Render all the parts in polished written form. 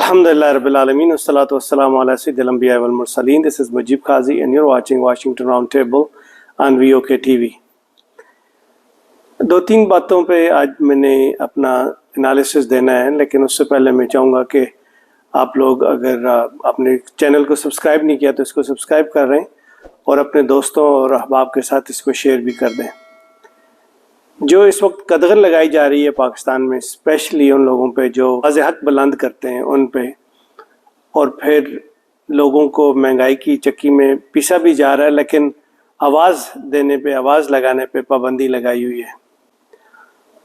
Alhamdulillah Rabbil Alameen, wassalatu wassalamu ala Sayyidil Anbiya wal Mursaleen. This is Mujib Qazi and you're watching Washington Roundtable on VOK TV. दो तीन बातों पे आज मैंने अपना analysis देना है, लेकिन उससे पहले मैं चाहूँगा कि आप लोग अगर अपने चैनल को सब्सक्राइब नहीं किया तो इसको सब्सक्राइब कर रहे हैं और अपने दोस्तों और अहबाब के साथ इसको शेयर भी कर दें। जो इस वक्त कदगन लगाई जा रही है पाकिस्तान में, स्पेशली उन लोगों पे जो वाज़े हक बुलंद करते हैं उन पे, और फिर लोगों को महंगाई की चक्की में पीसा भी जा रहा है, लेकिन आवाज़ देने पे, आवाज़ लगाने पे पाबंदी लगाई हुई है।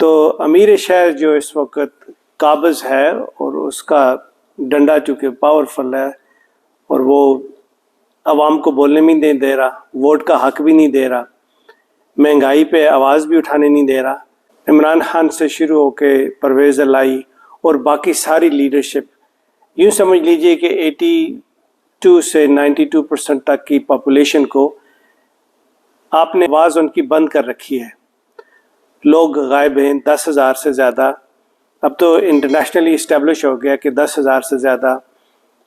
तो अमीर शहर जो इस वक्त काबिज़ है और उसका डंडा चूँकि पावरफुल है और वो आवाम को बोलने भी नहीं दे रहा, वोट का हक भी नहीं दे रहा, महंगाई पे आवाज़ भी उठाने नहीं दे रहा। इमरान खान से शुरू होके परवेज़ इलाही और बाकी सारी लीडरशिप, यूँ समझ लीजिए कि 82 से 92% तक की पॉपुलेशन को आपने आवाज़ उनकी बंद कर रखी है। लोग गायब हैं, 10,000 से ज़्यादा। अब तो इंटरनेशनली इस्टेब्लिश हो गया कि 10,000 से ज़्यादा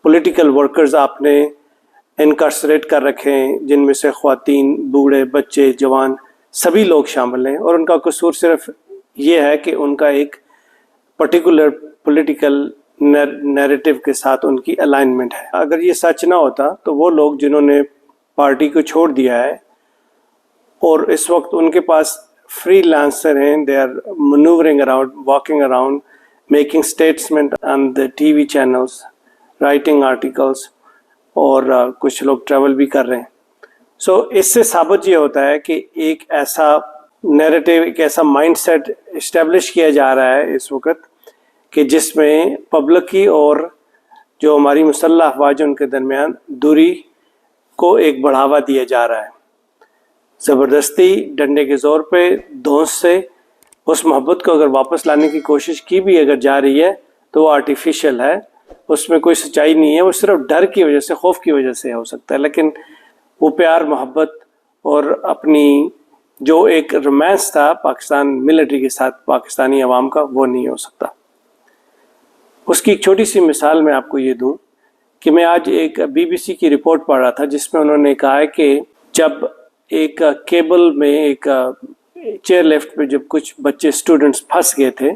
पॉलिटिकल वर्कर्स आपने इनकार्सरेट कर रखे हैं, जिनमें से ख़वातीन, बूढ़े, बच्चे, जवान सभी लोग शामिल हैं। और उनका कसूर सिर्फ ये है कि उनका एक पर्टिकुलर पॉलिटिकल नैरेटिव के साथ उनकी अलाइनमेंट है। अगर ये सच ना होता तो वो लोग जिन्होंने पार्टी को छोड़ दिया है और इस वक्त उनके पास फ्रीलांसर हैं, they are manoeuvring around, walking around, making statement on the TV channels, writing articles, और कुछ लोग ट्रैवल भी कर रहे हैं। इससे साबित ये होता है कि एक ऐसा नैरेटिव, एक ऐसा माइंडसेट इस्टेब्लिश किया जा रहा है इस वक्त कि जिसमें पब्लिक की और जो हमारी मुसल्लह अफवाज उनके दरमियान दूरी को एक बढ़ावा दिया जा रहा है। ज़बरदस्ती, डंडे के ज़ोर पे, धौंस से उस मोहब्बत को अगर वापस लाने की कोशिश की भी अगर जा रही है तो वो आर्टिफिशियल है, उसमें कोई सच्चाई नहीं है, वो सिर्फ डर की वजह से, खौफ की वजह से हो सकता है। लेकिन वो प्यार, मोहब्बत और अपनी जो एक रोमांस था पाकिस्तान मिलिट्री के साथ पाकिस्तानी अवाम का, वो नहीं हो सकता। उसकी एक छोटी सी मिसाल मैं आपको ये दूं कि मैं आज एक BBC की रिपोर्ट पढ़ रहा था जिसमें उन्होंने कहा है कि जब एक केबल में, एक चेयर लिफ्ट पे जब कुछ बच्चे स्टूडेंट्स फंस गए थे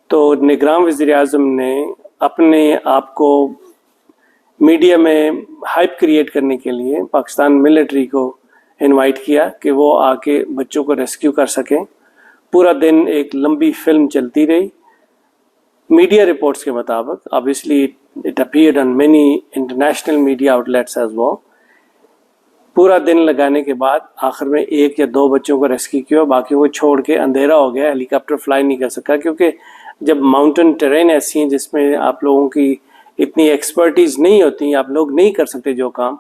तो निगरान वज़ीर-ए-आज़म ने अपने आप को मीडिया में हाइप क्रिएट करने के लिए पाकिस्तान मिलिट्री को इनवाइट किया कि वो आके बच्चों को रेस्क्यू कर सकें। पूरा दिन एक लंबी फिल्म चलती रही। मीडिया रिपोर्ट्स के मुताबिक, obviously it appeared on many international media outlets as well. पूरा दिन लगाने के बाद आखिर में 1 या 2 बच्चों को रेस्क्यू किया, बाकी को छोड़ के अंधेरा हो गया, हेलीकॉप्टर फ्लाई नहीं कर सका, क्योंकि जब माउंटेन टेरेन ऐसी हैं जिसमें आप लोगों की इतनी एक्सपर्टीज़ नहीं होती, आप लोग नहीं कर सकते जो काम,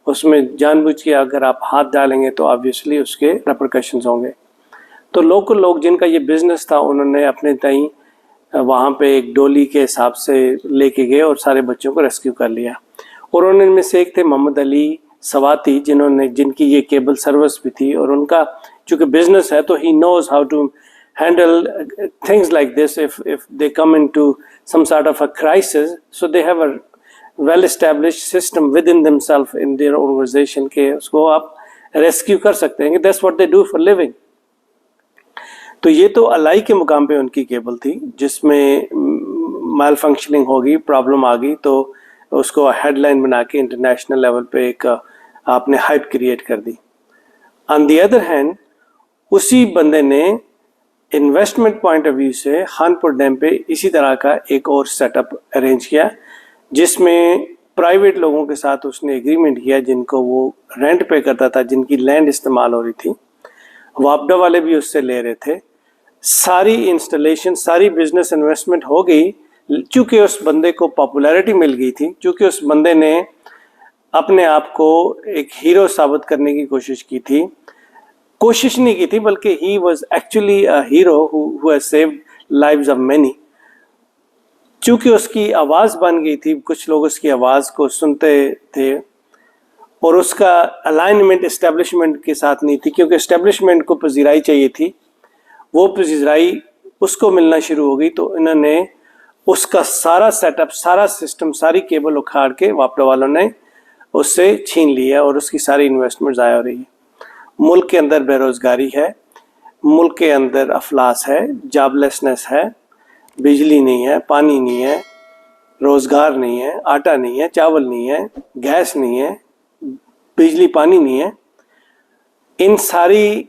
उसमें जानबूझ के अगर आप हाथ डालेंगे तो ऑब्वियसली उसके रेपरकशंस होंगे। तो लोकल लोग जिनका ये बिज़नेस था, उन्होंने अपने ताईं वहाँ पे एक डोली के हिसाब से लेके गए और सारे बच्चों को रेस्क्यू कर लिया। और उनमें से एक थे मोहम्मद अली सवाती, जिनकी ये केबल सर्विस भी थी, और उनका चूँकि बिज़नेस है तो he knows how to handle things like this if they come into some sort of a crisis. So they have a well established system within themselves in their organization के उसको आप रेस्क्यू कर सकते हैं। That's what they do for living. तो ये तो अलाई के मुकाम पे उनकी केबल थी जिसमें माल फंक्शनिंग होगी, प्रॉब्लम आ गई तो उसको हेडलाइन बना के इंटरनेशनल लेवल पे एक आपने हाइप क्रिएट कर दी। ऑन दी अदर हैंड, उसी बंदे ने इन्वेस्टमेंट पॉइंट ऑफ व्यू से खानपुर डैम पे इसी तरह का एक और सेटअप अरेंज किया जिसमें प्राइवेट लोगों के साथ उसने एग्रीमेंट किया जिनको वो रेंट पे करता था, जिनकी लैंड इस्तेमाल हो रही थी। वापडा वाले भी उससे ले रहे थे। सारी इंस्टॉलेशन, सारी बिजनेस इन्वेस्टमेंट हो गई। चूँकि उस बंदे को पॉपुलैरिटी मिल गई थी, चूँकि उस बंदे ने अपने आप को एक हीरो साबित करने की कोशिश की थी, कोशिश नहीं की थी बल्कि he was actually a hero who has saved lives of many. चूँकि उसकी आवाज़ बन गई थी, कुछ लोग उसकी आवाज़ को सुनते थे और उसका अलाइनमेंट इस्टेब्लिशमेंट के साथ नहीं थी, क्योंकि इस्टेब्लिशमेंट को पजीराई चाहिए थी, वो पजीराई उसको मिलना शुरू हो गई। तो इन्होंने اس کا سارا سیٹ اپ، سارا سسٹم، ساری کیبل اکھاڑ کے واپڈا والوں نے اس سے چھین لیا اور اس کی ساری انویسٹمنٹ ضائع ہو رہی ہے۔ ملک کے اندر بے روزگاری ہے، ملک کے اندر افلاس ہے، جاب لیسنس ہے، بجلی نہیں ہے، پانی نہیں ہے، روزگار نہیں ہے، آٹا نہیں ہے، چاول نہیں ہے، گیس نہیں ہے، بجلی پانی نہیں ہے۔ ان ساری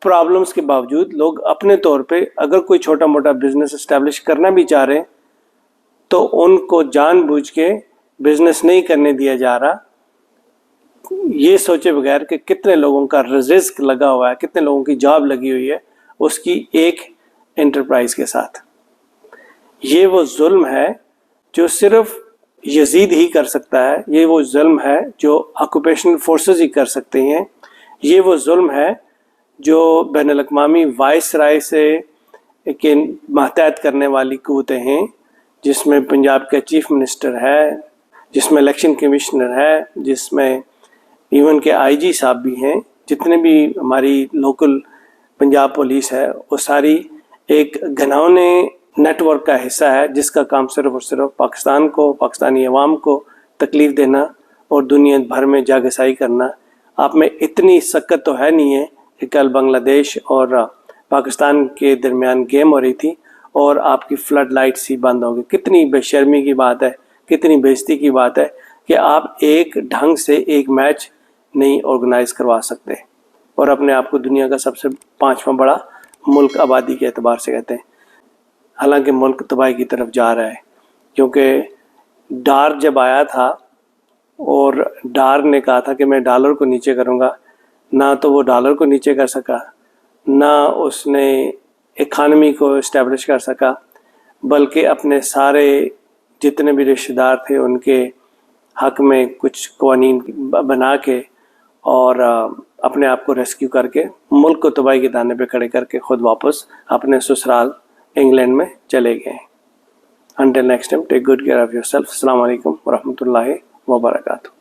پرابلمس کے باوجود لوگ اپنے طور پہ اگر کوئی چھوٹا موٹا بزنس اسٹیبلش کرنا بھی چاہ رہے ہیں تو ان کو جان بوجھ کے بزنس نہیں کرنے دیا جا رہا، یہ سوچے بغیر کہ کتنے لوگوں کا رزق لگا ہوا ہے، کتنے لوگوں کی جاب لگی ہوئی ہے اس کی ایک انٹرپرائز کے ساتھ۔ یہ وہ ظلم ہے جو صرف یزید ہی کر سکتا ہے، یہ وہ ظلم ہے جو آکوپیشنل فورسز ہی کر سکتے ہیں، یہ وہ ظلم ہے جو بین الاقوامی وائس رائے سے کہ ماتحت کرنے والی قوتیں ہیں، جس میں پنجاب کا چیف منسٹر ہے، جس میں الیکشن کمشنر ہے، جس میں ایون کے آئی جی صاحب بھی ہیں، جتنے بھی ہماری لوکل پنجاب پولیس ہے، وہ ساری ایک گھناؤنے نیٹ ورک کا حصہ ہے جس کا کام صرف اور صرف پاکستان کو، پاکستانی عوام کو تکلیف دینا اور دنیا بھر میں جاگسائی کرنا۔ آپ میں اتنی سکت تو ہے نہیں ہے کہ کل بنگلہ دیش اور پاکستان کے درمیان گیم ہو رہی تھی اور آپ کی فلڈ لائٹس ہی بند ہو گئی۔ کتنی بے شرمی کی بات ہے، کتنی بے عزتی کی بات ہے کہ آپ ایک ڈھنگ سے ایک میچ نہیں آرگنائز کروا سکتے اور اپنے آپ کو دنیا کا سب سے 5واں بڑا ملک آبادی کے اعتبار سے کہتے ہیں، حالانکہ ملک تباہی کی طرف جا رہا ہے۔ کیونکہ ڈار جب آیا تھا اور ڈار نے کہا تھا کہ میں ڈالر کو نیچے کروں گا، نہ تو وہ ڈالر کو نیچے کر سکا، نہ اس نے اکانومی کو اسٹیبلش کر سکا، بلکہ اپنے سارے جتنے بھی رشتہ دار تھے ان کے حق میں کچھ قوانین بنا کے اور اپنے آپ کو ریسکیو کر کے ملک کو تباہی کے دانے پہ کھڑے کر کے خود واپس اپنے سسرال انگلینڈ میں چلے گئے۔ Until next time, take good care of yourself. السلام علیکم ورحمۃ اللہ وبرکاتہ۔